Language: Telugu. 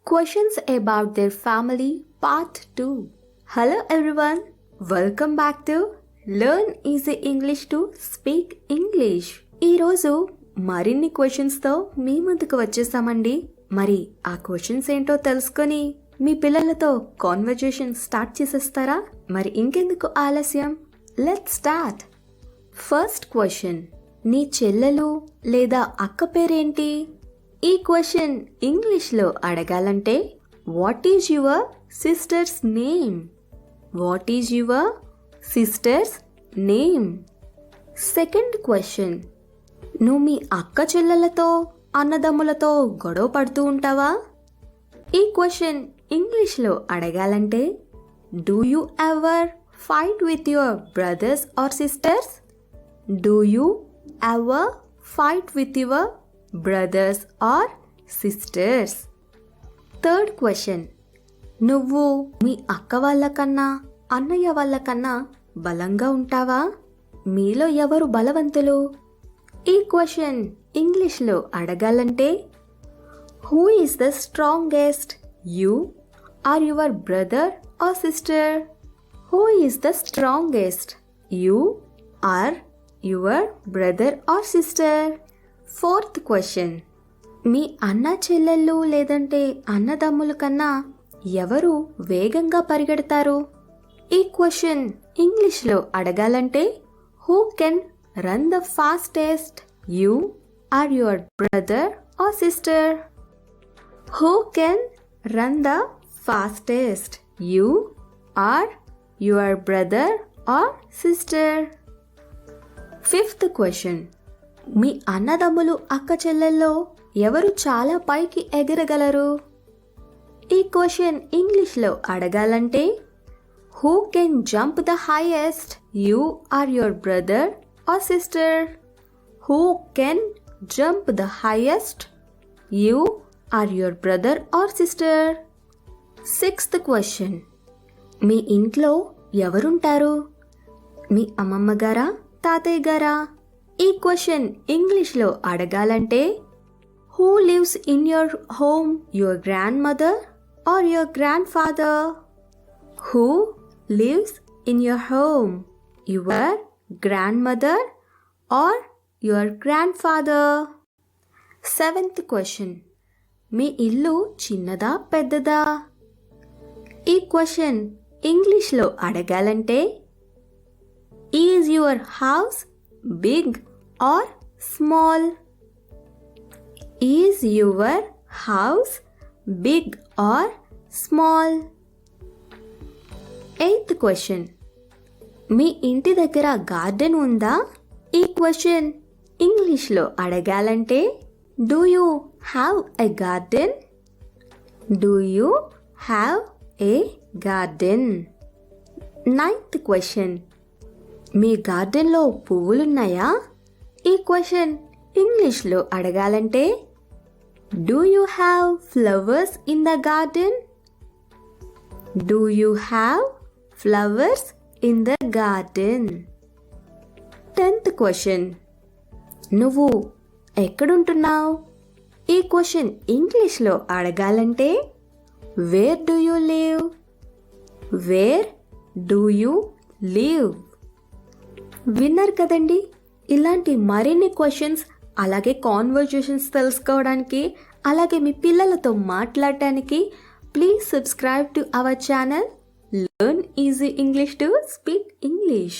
Questions about their family part 2. Hello everyone, welcome back to Learn Easy English to Speak English. ఈరోజు మరిన్ని క్వశ్చన్స్తో మీ ముందుకు వచ్చేసామండి. మరి ఆ క్వశ్చన్స్ ఏంటో తెలుసుకొని మీ పిల్లలతో కాన్వర్జేషన్ స్టార్ట్ చేసేస్తారా? మరి ఇంకెందుకు ఆలస్యం, లెట్స్ స్టార్ట్. ఫస్ట్ క్వశ్చన్, నీ చెల్లెలు లేదా అక్క పేరేంటి? ఈ క్వశ్చన్ ఇంగ్లీష్లో అడగాలంటే what is your sisters name? What is your sisters name? Second question, నువ్వు మీ అక్క చెల్లెలతో అన్నదమ్ములతో గొడవ పడుతూ ఉంటావా? ఈ క్వశ్చన్ ఇంగ్లీష్లో అడగాలంటే do you ever fight with your brothers or sisters? Do you ever fight with your brothers or sisters? Third question, నువ్వు మీ అక్క వాళ్ళకన్నా అన్నయ్య వాళ్ళకన్నా బలంగా ఉంటావా? మీలో ఎవరు బలవంతులు? ఈ క్వశ్చన్ ఇంగ్లీష్లో అడగాలంటే who is the strongest, you or your brother or sister? Who is the strongest, you or your brother or sister? Fourth question, మీ అన్న చెల్లెళ్ళు లేదంటే అన్నదమ్ముల కన్నా ఎవరు వేగంగా పరిగెడతారు? ఈ క్వశ్చన్ ఇంగ్లీష్లో అడగాలంటే who can run the fastest, you or your brother or sister? Who can run the fastest, you or your brother or sister? Fifth question, మీ అన్నదమ్ములు అక్క చెల్లెల్లో ఎవరు చాలా పైకి ఎగరగలరు? ఈ క్వశ్చన్ ఇంగ్లీష్లో అడగాలంటే who can jump the highest, you or your brother or sister? Who can jump the highest, you or your brother or sister? Sixth question, మీ ఇంట్లో ఎవరుంటారు? మీ అమ్మమ్మ గారా, తాతయ్య గారా? ఈ క్వశ్చన్ ఇంగ్లీష్లో అడగాలంటే who lives in your home, your grandmother or your grandfather? Who lives in your home, your grandmother or your grandfather? Seventh question, మీ ఇల్లు చిన్నదా పెద్దదా? ఈ క్వశ్చన్ ఇంగ్లీష్లో అడగాలంటే is your house big or small? Is your house big or small? Eighth question, మీ ఇంటి దగ్గర గార్డెన్ ఉందా? ఈ క్వశ్చన్ ఇంగ్లీష్లో అడగాలంటే do you have a garden? Do you have a garden? Ninth question, మీ గార్డెన్లో పువ్వులున్నాయా? ఈ క్వశ్చన్ ఇంగ్లీష్లో అడగాలంటే do you have flowers in the garden? Do you have flowers in the garden? Tenth question, నువ్వు ఎక్కడుంటున్నావు? ఈ క్వశ్చన్ ఇంగ్లీష్లో అడగాలంటే where do you live? Where do you live? విన్నారు కదండి, ఇలాంటి మరిన్ని క్వశ్చన్స్ అలాగే కాన్వర్జేషన్స్ తెలుసుకోవడానికి అలాగే మీ పిల్లలతో మాట్లాడటానికి please subscribe to our channel learn easy English to speak English.